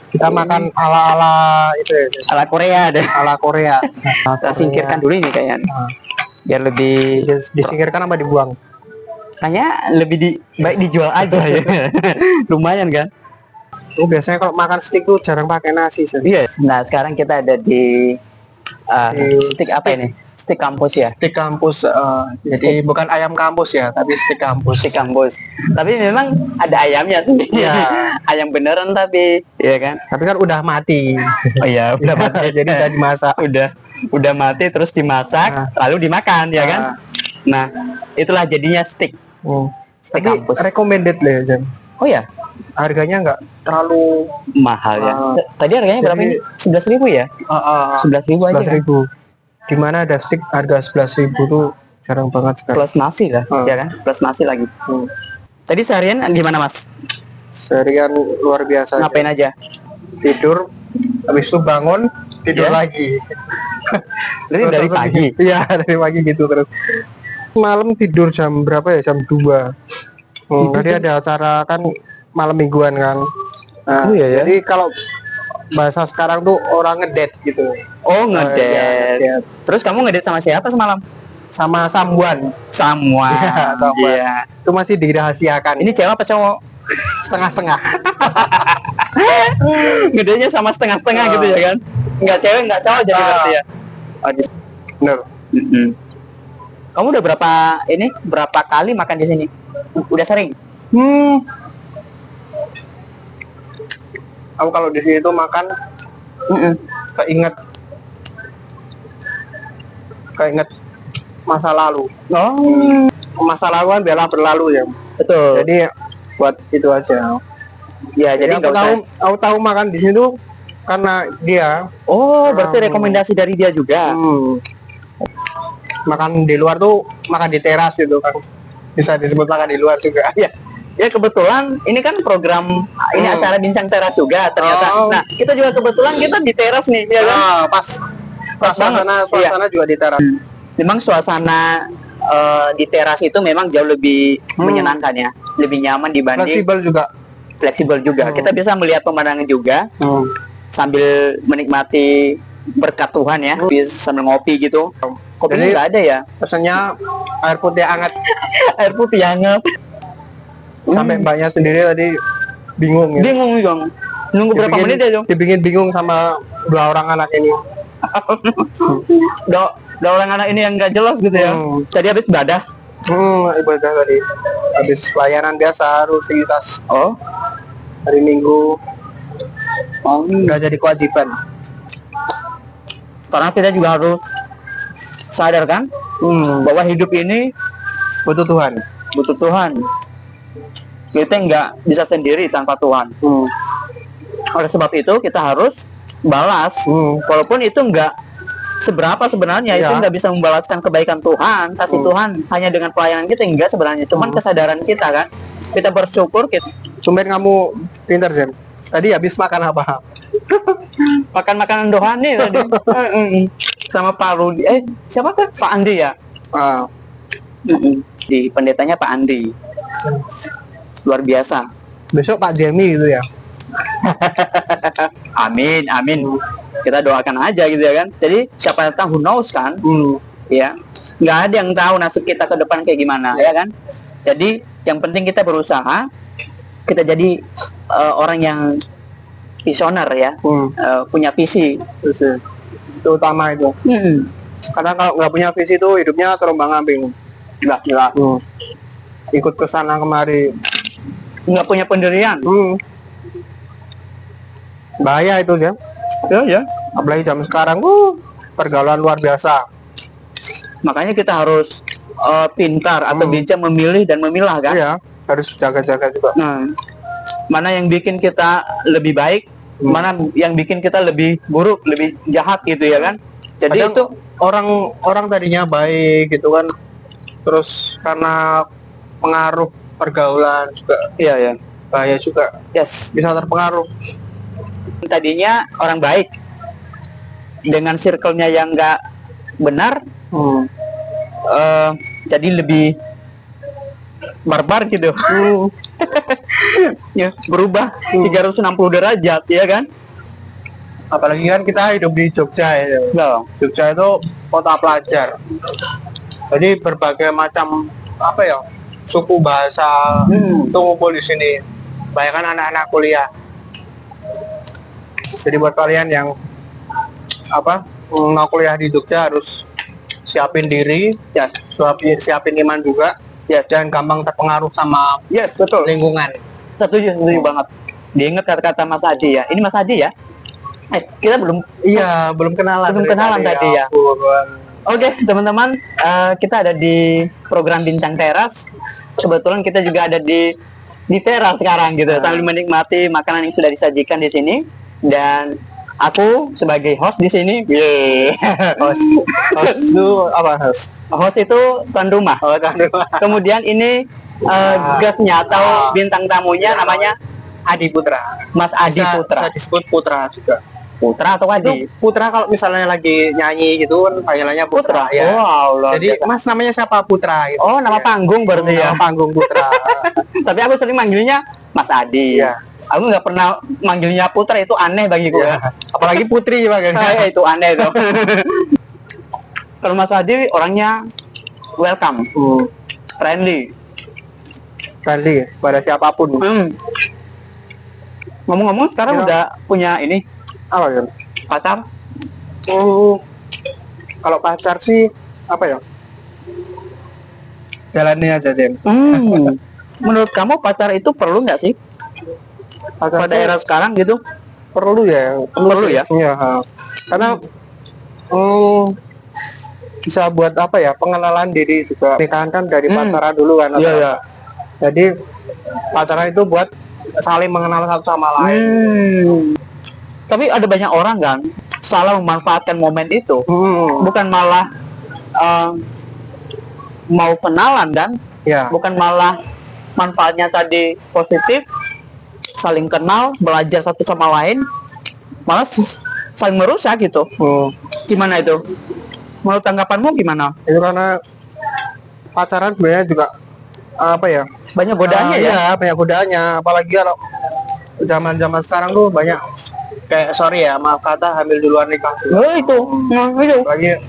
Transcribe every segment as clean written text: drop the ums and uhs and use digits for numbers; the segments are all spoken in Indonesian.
Kita makan ala-ala itu ya, ala Korea deh. ala Korea. Kita singkirkan dulu ini kayaknya. Biar lebih Disingkirkan apa dibuang? kayaknya lebih baik dijual aja ya. Lumayan kan? Oh, biasanya kalau makan steak tuh jarang pakai nasi sih. Iya. Nah, sekarang kita ada di steak apa ini? Steak kampus ya. Steak kampus, jadi bukan ayam kampus ya, tapi steak kampus. Steak kampus. Tapi memang ada ayamnya sih. Iya. Ayam beneran tapi, ya kan? Tapi kan udah mati. Oh iya, udah mati. Jadi udah dimasak. Udah mati terus dimasak, lalu dimakan, ya kan? Nah, itulah jadinya steak. Steak Tapi kampus. recommended lah ya, Jan. Oh ya, Harganya nggak terlalu mahal ya. Tadi harganya berapa ini? 11.000 ya? 11.000 aja. 11.000. Dimana ada steak harga 11.000 tuh jarang banget sekarang. Plus nasi lah, ya kan? Plus nasi lagi. Tadi seharian gimana, Mas? Seharian luar biasa. Ngapain aja? Tidur, habis itu bangun, tidur lagi. Jadi dari pagi? Iya, dari pagi gitu terus. Malam tidur jam berapa ya? Jam 2. Tadi ada acara kan malam mingguan kan. Nah, iya, jadi kalau bahasa sekarang tuh orang ngedate gitu. Oh, ngedate. Terus kamu ngedate sama siapa semalam? Sama Sambuan. Samuan. Iya, Sambuan. Iya. Itu masih dirahasiakan. Ini cewek apa cowok? Setengah-setengah. Gedenya sama setengah-setengah gitu ya kan? Nggak cewek, nggak cowok jadi berarti ya? Bener. Kamu udah berapa kali makan di sini? Udah sering? Aku kalau di sini tuh makan keinget masa lalu. Masa lalu kan biarlah berlalu ya. Betul. Jadi buat itu aja. Ya, jadi aku tahu makan di sini tuh karena dia. Oh, berarti rekomendasi dari dia juga. Makan di luar tuh makan di teras gitu kan. Bisa disebut makan di luar juga. Ya kebetulan ini kan program ini acara bincang teras juga ternyata. Nah, kita juga kebetulan kita di teras nih, ya kan? Pas suasana juga di teras. Memang suasana di teras itu memang jauh lebih menyenangkan ya, lebih nyaman dibanding fleksibel juga. Kita bisa melihat pemandangan juga sambil menikmati berkat Tuhan ya, bisa sambil ngopi gitu. Kopinya nggak ada ya? Pesannya air putih hangat. Air putih hangat. Sampai mbaknya sendiri tadi bingung. Bingung dong. Nunggu berapa menit ya dong? Dibikin bingung sama dua orang anak ini. Dua orang anak ini yang nggak jelas gitu ya. Tadi habis ibadah. Ibadah tadi. Habis pelayanan biasa, rutinitas. Hari Minggu. Nggak jadi kewajiban. Karena kita juga harus sadar kan bahwa hidup ini butuh Tuhan. Kita nggak bisa sendiri tanpa Tuhan. Oleh sebab itu kita harus balas, walaupun itu nggak seberapa sebenarnya, itu nggak bisa membalaskan kebaikan Tuhan, kasih Tuhan hanya dengan pelayanan kita, enggak sebenarnya, cuman kesadaran kita kan, kita bersyukur. Tumben kamu pintar, Zen. Tadi habis makan apa? Makan makanan rohani tadi. Sama Pak Rudi. Siapa tuh? Pak Andi ya? Di pendetanya Pak Andi. Luar biasa. Besok Pak Jemi gitu ya. Amin. Kita doakan aja gitu ya kan. Jadi siapa yang tahu, who knows kan? Ya, nggak ada yang tahu nasib kita ke depan kayak gimana, ya kan? Jadi yang penting kita berusaha, kita jadi orang yang visioner ya, punya visi. Itu utama itu. Karena kalau nggak punya visi itu hidupnya terombang-ambing. Gila. Ikut ke sana kemari. Nggak punya pendirian. Bahaya itu ya. Ya. Apalagi jam sekarang, pergaulan luar biasa. Makanya kita harus pintar atau bijak memilih dan memilah kan. Iya, harus jaga-jaga juga. Nah, mana yang bikin kita lebih baik, mana yang bikin kita lebih buruk, lebih jahat gitu ya kan. Jadi itu orang tadinya baik gitu kan, terus karena pengaruh pergaulan juga, bahaya juga. Bisa terpengaruh. Tadinya orang baik, dengan circle-nya yang nggak benar, jadi lebih barbar gitu. Ya, berubah 360 derajat, ya kan? Apalagi kan kita hidup di Jogja ya. Enggak. Jogja itu kota pelajar. Jadi berbagai macam apa ya, suku bahasa itu ngumpul di sini. Bayangkan anak-anak kuliah. Jadi buat kalian yang mau kuliah di Jogja harus siapin diri, ya, siapin iman juga, ya, jangan gampang terpengaruh sama Betul. lingkungan. Setuju banget. Diingat kata-kata Mas Adi ya. Ini Mas Adi ya? Kita belum kenalan. Belum kenalan tadi ya. Oke, teman-teman, kita ada di program Bincang Teras. Kebetulan kita juga ada di teras sekarang gitu, sambil menikmati makanan yang sudah disajikan di sini. Dan aku sebagai host di sini. Host itu apa host? Host itu tuan rumah. Kemudian ini guestnya atau bintang tamunya namanya Adi Putra. Mas Adi Putra. Bisa disebut Putra juga. Putra atau Adi? Putra kalau misalnya lagi nyanyi gitu kan panggilannya Putra ya. Wow, jadi biasa. Mas namanya siapa? Putra gitu. Oh, nama panggung berarti ya. Nama panggung Putra. Tapi aku sering manggilnya Mas Adi. Iya. Aku nggak pernah manggilnya Putra, itu aneh bagiku ya. Apalagi Putri bagaimana? Itu aneh itu. Kalau Mas Adi orangnya welcome, friendly pada siapapun. Ngomong-ngomong sekarang udah punya ini apa ya? pacar? Kalau pacar sih apa ya? Jalani aja, Jen. Menurut kamu pacar itu perlu nggak sih? Pada era sekarang gitu? Perlu ya. Perlu ya? Iya. Karena bisa buat apa ya? Pengenalan diri juga. Nikahan kan dari pacaran dulu kan. Iya. Jadi pacaran itu buat saling mengenal satu sama lain. Tapi ada banyak orang kan salah memanfaatkan momen itu, bukan malah mau kenalan kan, bukan malah manfaatnya tadi positif, saling kenal, belajar satu sama lain, malah saling merusak gitu. Gimana itu? Menurut tanggapanmu gimana? Itu karena pacaran sebenarnya juga apa ya? Banyak godaannya ya? Iya, banyak godaannya. Apalagi kalau zaman sekarang tuh banyak kayak maaf kata hamil duluan nikah. Itu. Lagi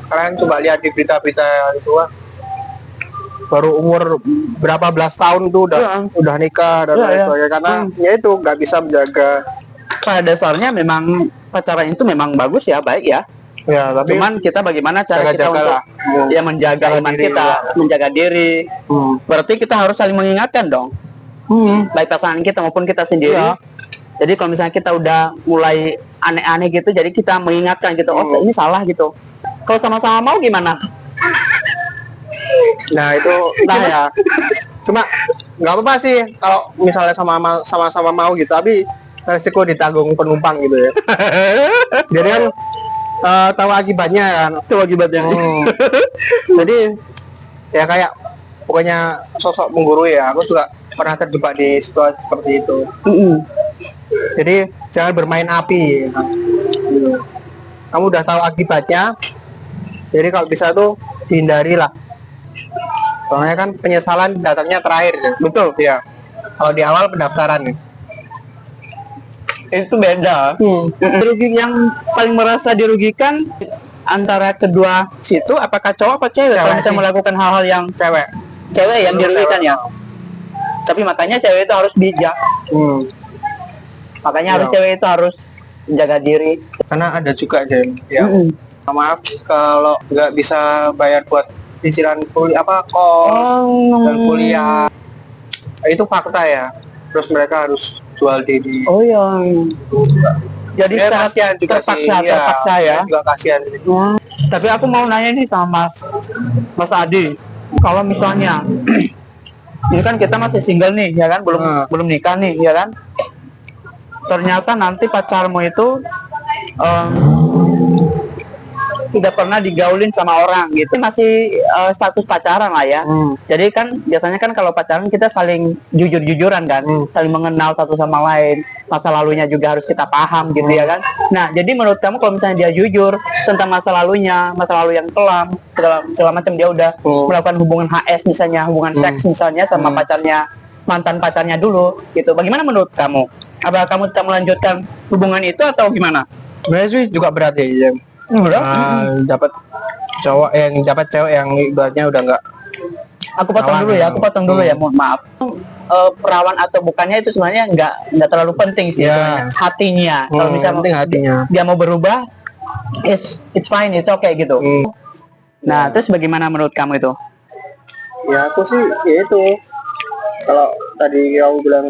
kalian coba lihat di berita-berita itu baru umur berapa belas tahun tuh udah nikah dan lain sebagainya karena ya itu nggak bisa menjaga. Pada dasarnya memang pacaran itu memang bagus ya, baik ya. Ya, tapi cuman kita bagaimana cara kita untuk ya menjaga iman kita, menjaga diri. Berarti kita harus saling mengingatkan dong. Baik pasangan kita maupun kita sendiri. Jadi kalau misalnya kita udah mulai aneh-aneh gitu, jadi kita mengingatkan gitu, oh ini salah gitu. Kalau sama-sama mau gimana? Nah itu entah ya. Cuma nggak apa-apa sih kalau misalnya sama-sama mau gitu, tapi resiko ditanggung penumpang gitu ya. Jadi kan tahu akibatnya kan. Tahu akibatnya. Jadi ya kayak pokoknya sosok menggurui ya. Aku juga pernah terjebak di situasi seperti itu. Jadi jangan bermain api. Kamu udah tahu akibatnya. Jadi kalau bisa tuh dihindari lah. Soalnya kan penyesalan datangnya terakhir. Betul ya. Kalau di awal pendaftaran itu beda. Yang paling merasa dirugikan antara kedua situ, apakah cowok apa cewek kalau bisa melakukan hal-hal yang cewek yang dirugikan ya. Tapi makanya cewek itu harus bijak. Makanya harus cewek itu harus menjaga diri. Karena ada juga Jen yang maaf kalau nggak bisa bayar buat cicilan kuliah kos dan kuliah. Itu fakta ya. Terus mereka harus jual diri. Jadi kasihan juga terpaksa ya. Juga kasihan. Tapi aku mau nanya nih sama Mas Adi, kalau misalnya ini kan kita masih single nih, ya kan, belum nikah nih, ya kan. Ternyata nanti pacarmu itu tidak pernah digaulin sama orang gitu, masih status pacaran lah ya. Jadi kan biasanya kan kalau pacaran kita saling jujur-jujuran kan, saling mengenal satu sama lain, masa lalunya juga harus kita paham gitu ya kan. Nah jadi menurut kamu kalau misalnya dia jujur tentang masa lalunya, masa lalu yang kelam, segala macam, dia udah melakukan hubungan HS misalnya, hubungan seks misalnya sama pacarnya mantan pacarnya dulu gitu. Bagaimana menurut kamu? Apa kamu tetap melanjutkan hubungan itu atau gimana? Sebenarnya sih juga berat ya. Dapat cowok yang dapat cewek yang ibaratnya udah nggak Aku potong dulu ya, mohon maaf. Perawan atau bukannya itu sebenarnya nggak terlalu penting sih, sebenarnya. Hatinya. Kalau misalnya penting hatinya. dia mau berubah, it's fine, it's okay gitu. Nah, terus bagaimana menurut kamu itu? Ya aku sih ya itu, kalau tadi kamu bilang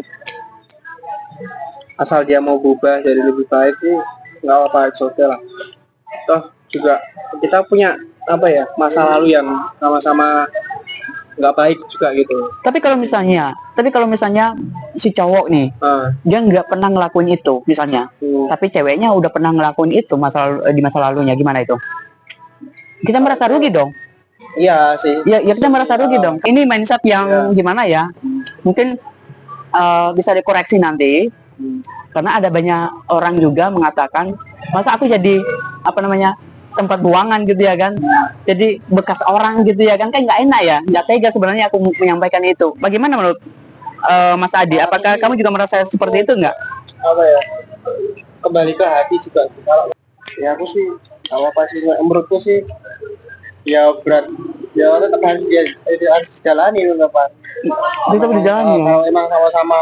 asal dia mau berubah jadi lebih baik sih nggak apa-apa, oke lah. Toh juga kita punya apa ya, masa lalu yang sama-sama nggak baik juga gitu. Tapi kalau misalnya si cowok nih, dia nggak pernah ngelakuin itu misalnya, tapi ceweknya udah pernah ngelakuin itu di masa lalunya, gimana itu? Kita merasa rugi dong. Iya sih. Ya kita merasa rugi dong. Ini mindset yang gimana ya? Mungkin bisa dikoreksi nanti. Karena ada banyak orang juga mengatakan, masa aku jadi tempat buangan gitu ya kan, jadi bekas orang gitu ya kan nggak enak ya, nggak tega sebenarnya aku menyampaikan itu. Bagaimana menurut Mas Adi? Apakah kamu juga merasa seperti itu nggak? Apa ya, kembali ke hati juga. Kalau ya aku sih apa sih, menurutku sih ya berat, ya tetap harus dijalani loh Pak. Tetap dijalani. Kalau emang sama-sama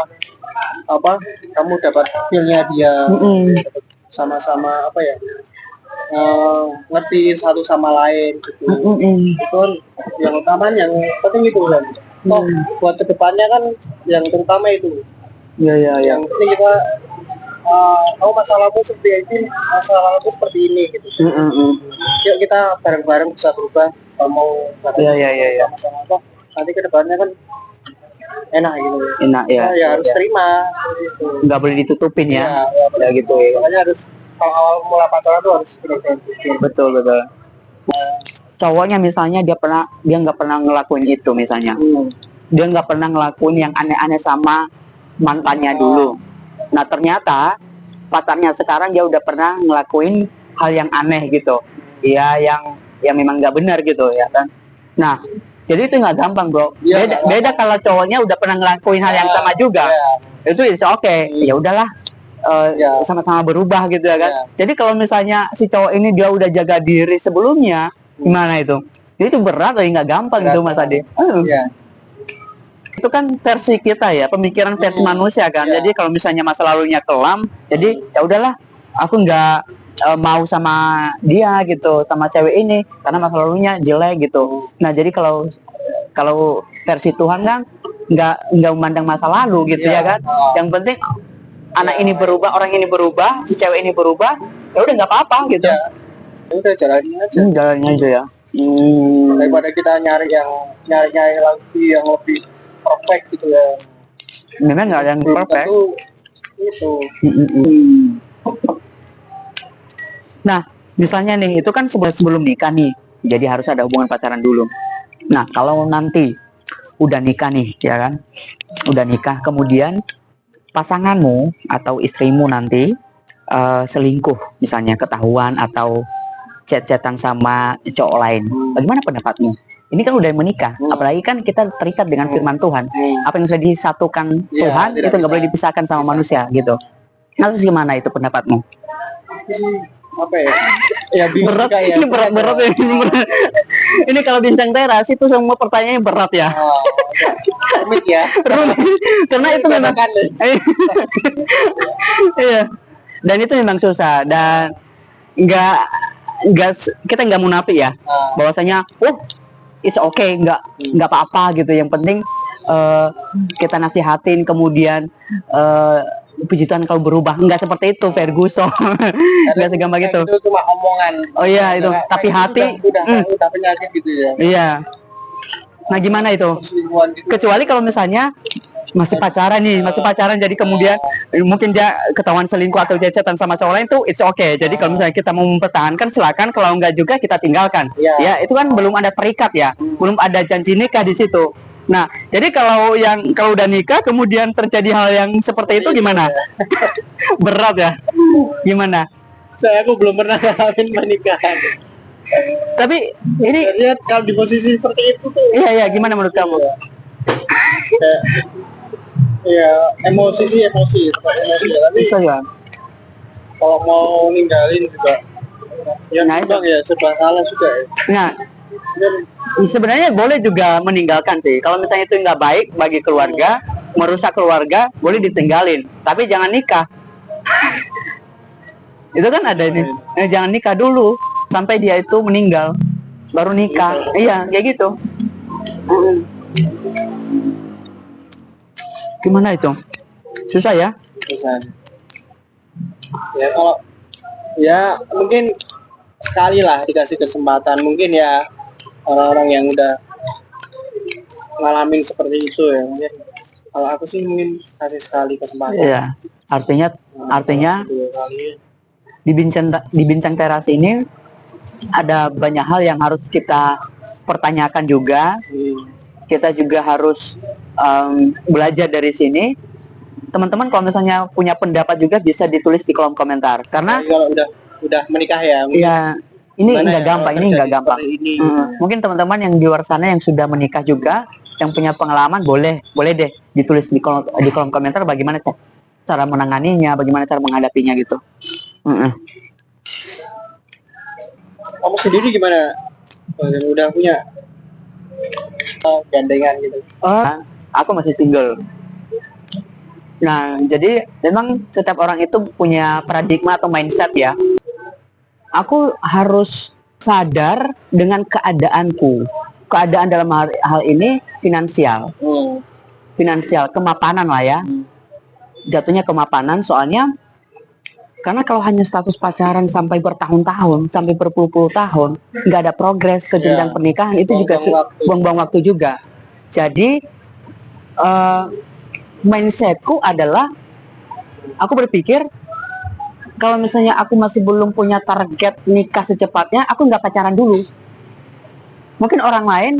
kamu dapat feel-nya dia, sama-sama ngertiin satu sama lain gitu. Itu kan yang utama, yang penting itu kan. Buat kedepannya kan yang terutama itu. Yang penting kita masalahmu seperti ini, masalahmu seperti ini gitu. Yuk kita bareng-bareng bisa berubah. Mau sama-sama nanti kedepannya kan enak gitu. Enak ya. Ya harus terima gitu. Nggak boleh ditutupin ya. Ya gitu ya. Makanya harus kalau awal mula pacaran tuh harus betul. Cowoknya misalnya dia nggak pernah ngelakuin itu misalnya. Dia nggak pernah ngelakuin yang aneh-aneh sama mantannya dulu. Nah ternyata pacarnya sekarang dia udah pernah ngelakuin hal yang aneh gitu. Iya, yang memang nggak benar gitu ya kan. Nah jadi itu nggak gampang bro. Beda kalau cowoknya udah pernah ngelakuin hal yang sama juga. Itu oke. Ya udahlah. Sama-sama berubah gitu ya kan. Jadi kalau misalnya si cowok ini dia udah jaga diri sebelumnya, gimana itu? Jadi itu berat atau nggak gampang itu Mas Ade. Itu kan versi kita ya, pemikiran versi manusia kan. Jadi kalau misalnya masa lalunya kelam, jadi ya udahlah, aku nggak mau sama dia gitu, sama cewek ini karena masa lalunya jelek gitu. Nah jadi kalau versi Tuhan kan nggak memandang masa lalu gitu ya kan. Yang penting anak ini berubah, orang ini berubah, si cewek ini berubah, ya udah nggak apa-apa gitu. Udah jalanin aja. Jalannya aja ya. Daripada kita nyari lagi yang lebih perfect gitu ya. Memang nggak ada yang perfect. Itu. Nah, misalnya nih, itu kan sebelum nikah nih, jadi harus ada hubungan pacaran dulu. Nah, kalau nanti udah nikah nih, ya kan? Udah nikah, kemudian pasanganmu atau istrimu nanti selingkuh, misalnya ketahuan atau chat-chatan sama cowok lain. Bagaimana pendapatmu? Ini kan udah menikah, apalagi kan kita terikat dengan firman Tuhan. Apa yang sudah disatukan Tuhan itu nggak boleh dipisahkan sama manusia gitu. Nah, terus gimana itu pendapatmu? Apa ya? Ya berat ya. Ini berat ya. Ini kalau bincang teras itu semua pertanyaannya berat ya. Rumit ya. Karena itu memang iya. Dan itu memang susah dan kita nggak munafik ya. Bahwasanya it's okay, nggak apa-apa gitu. Yang penting kita nasihatin, kemudian puji Tuhan kalau berubah. Nggak seperti itu Ferguson. Nggak segampang itu. Itu cuma omongan. Oh iya itu. Tapi hati udah penyakit gitu ya. Iya. Nah gimana itu? Kecuali kalau misalnya masih pacaran jadi kemudian mungkin dia ketahuan selingkuh atau cecetan sama cowok lain tuh it's okay. Jadi kalau misalnya kita mau mempertahankan silakan, kalau enggak juga kita tinggalkan. Ya itu kan belum ada perikat ya, belum ada janji nikah di situ. Nah jadi kalau udah nikah kemudian terjadi hal yang seperti itu gimana? Berat ya? Gimana? Aku belum pernah ngalamin pernikahan. Tapi ini lihat kalau di posisi seperti itu tuh. Iya gimana menurut kamu? Iya, emosi sih emosi, tetap emosi ya. Tapi Bisa ya. kalau mau ninggalin juga, ya Nah, bang ya serba salah juga ya. Nah, Dan sebenarnya boleh juga meninggalkan sih. Kalau misalnya itu nggak baik bagi keluarga, merusak keluarga, boleh ditinggalin. Tapi jangan nikah. Itu kan ada ini. Jangan nikah dulu sampai dia itu meninggal, baru nikah. Iya, kayak gitu. Gimana itu? Susah ya? Susah. Ya kalau ya mungkin sekali lah dikasih kesempatan, mungkin ya orang-orang yang udah ngalamin seperti itu ya, mungkin kalau aku sih mungkin kasih sekali kesempatan. Iya. Artinya Dua kali. di bincang teras ini ada banyak hal yang harus kita pertanyakan juga. Kita juga harus belajar dari sini. Teman-teman kalau misalnya punya pendapat juga bisa ditulis di kolom komentar. Karena kalau udah menikah ya, ya ini nggak ya, gampang, ini nggak gampang. Mungkin teman-teman yang di luar sana yang sudah menikah juga, yang punya pengalaman boleh deh ditulis di kolom komentar bagaimana cara menanganinya, bagaimana cara menghadapinya gitu. Kamu sendiri gimana? Udah punya gandengan gitu? Aku masih single. Nah, jadi memang setiap orang itu punya paradigma atau mindset ya. Aku harus sadar dengan keadaanku. Keadaan dalam hal ini finansial. Finansial, kemapanan lah ya. Jatuhnya kemapanan soalnya karena kalau hanya status pacaran sampai bertahun-tahun, sampai berpuluh-puluh tahun, nggak ada progres ke jenjang pernikahan, itu juga buang-buang waktu juga. Jadi mindsetku adalah aku berpikir kalau misalnya aku masih belum punya target nikah secepatnya, aku nggak pacaran dulu. Mungkin orang lain,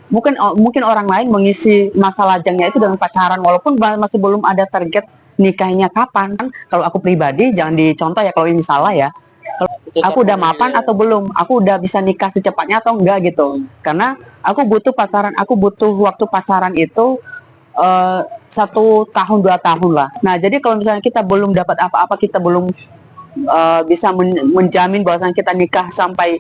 mungkin orang lain mengisi masa lajangnya itu dengan pacaran, walaupun masih belum ada target nikahnya kapan. Kalau aku pribadi, jangan dicontoh ya kalau ini salah ya. Kalau aku udah mapan atau belum, aku udah bisa nikah secepatnya atau enggak gitu. Karena aku butuh pacaran, aku butuh waktu pacaran itu 1 tahun 2 tahun lah. Nah jadi kalau misalnya kita belum dapat apa-apa, kita belum bisa menjamin bahwasannya kita nikah sampai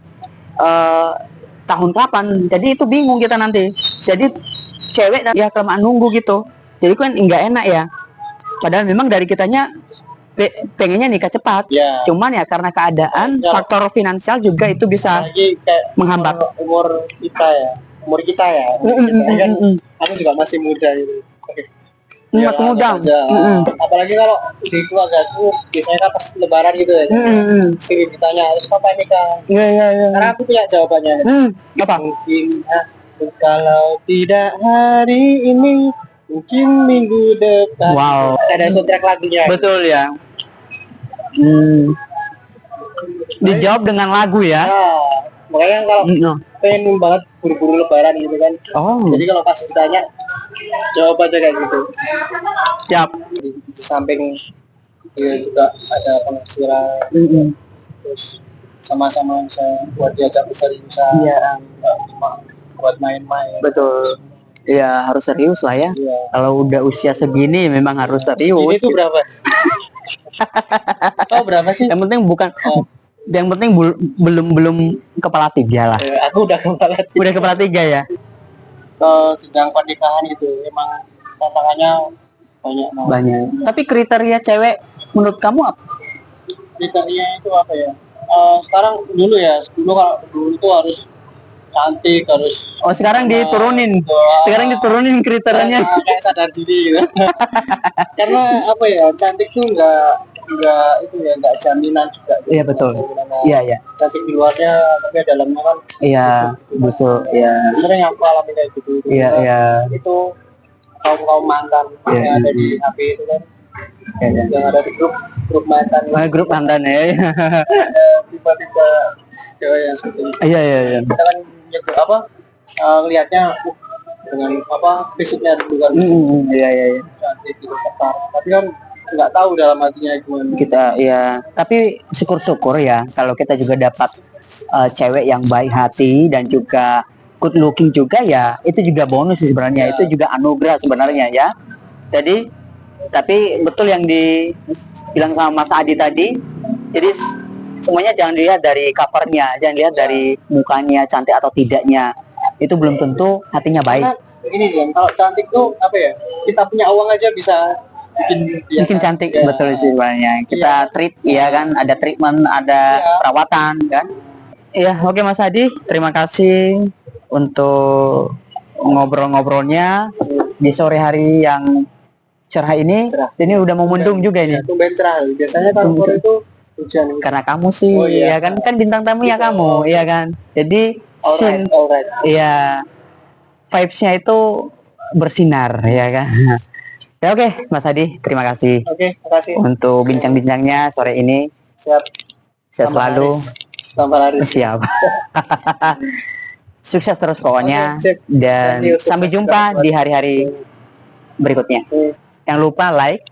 tahun kapan, jadi itu bingung kita nanti. Jadi cewek ya kelamaan nunggu gitu, jadi kan nggak enak ya. Padahal memang dari kitanya pengennya nikah cepat, cuman ya karena keadaan faktor finansial juga itu bisa menghambat umur kita ya. Aku juga masih muda gitu. Masih muda. Apalagi kalau di keluarga aku biasanya kan pas lebaran gitu ya. Sering ditanya, terus kapan nikah? Iya. Sekarang aku punya jawabannya. Apa? Mungkin kalau tidak hari ini, mungkin minggu depan. Wow. Ada soundtrack lagunya. Betul ya. Dijawab dengan lagu ya. Makanya kalau pengen banget buru-buru lebaran gitu kan. Jadi kalau pas ditanya, jawab aja kayak gitu. Siap. Di samping dia juga ada penghasilan, terus sama-sama bisa buat diajak berseriusan. Nggak cuma buat main-main. Betul. Iya harus serius lah ya. Kalau udah usia segini memang harus serius. Segini itu berapa? Berapa sih? Yang penting bukan. Yang penting belum kepala 3 lah. Aku udah kepala 3. Udah kepala 3 ya. Sedang pernikahan itu emang tantangannya banyak. Tapi kriteria cewek menurut kamu apa? Kriteria itu apa ya? Sekarang dulu kalau dulu itu harus cantik, harus. Sekarang diturunin. Sekarang diturunin kriterianya. Kayak sadar diri gitu. Karena apa ya? Cantik tuh nggak jaminan juga. Iya betul. Iya. Cantik di luarnya tapi dalamnya kan. Iya betul. Iya. Sebenarnya yang aku alami kayak gitu. Iya. Itu kaum mantan yang ada di HP itu kan. Yang ada di grup mantan. Grup mantan ya. Tiba-tiba cewek yang seperti itu. Iya. Kita kan ngelihatnya dengan fisiknya dulu kan. Iya. Cantik gitu tertarik. Tapi kan nggak tahu dalam hatinya gimana. Kita tapi syukur-syukur ya kalau kita juga dapat cewek yang baik hati dan juga good looking juga ya, itu juga bonus sih sebenarnya. Itu juga anugerah sebenarnya ya. Jadi tapi betul yang dibilang sama Mas Adi tadi. Jadi semuanya jangan dilihat dari covernya, jangan lihat dari mukanya cantik atau tidaknya. Itu belum tentu hatinya baik. Karena gini sih, kalau cantik tuh apa ya? Kita punya uang aja bisa Bikin cantik, betul sih sebenarnya. Kita treat, ya kan, ada treatment, ada perawatan, kan. Iya, oke Mas Adi, terima kasih untuk ngobrol-ngobrolnya di sore hari yang cerah ini. Ini udah mau mendung juga ini. Tumben cerah. Biasanya kalau sore itu hujan. Karena kamu sih, ya kan, bintang tamunya kamu, ya kan. Jadi Alright. ya vibes-nya itu bersinar, ya kan. Ya oke, Mas Adi, terima kasih. Oke, makasih. Untuk bincang-bincangnya sore ini. Siap. Saya selalu Tambah laris. siap. Sukses terus pokoknya. Oke, sip. Dan sampai jumpa di hari-hari berikutnya. Jangan lupa like,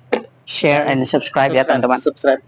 share, and subscribe ya teman-teman. Subscribe.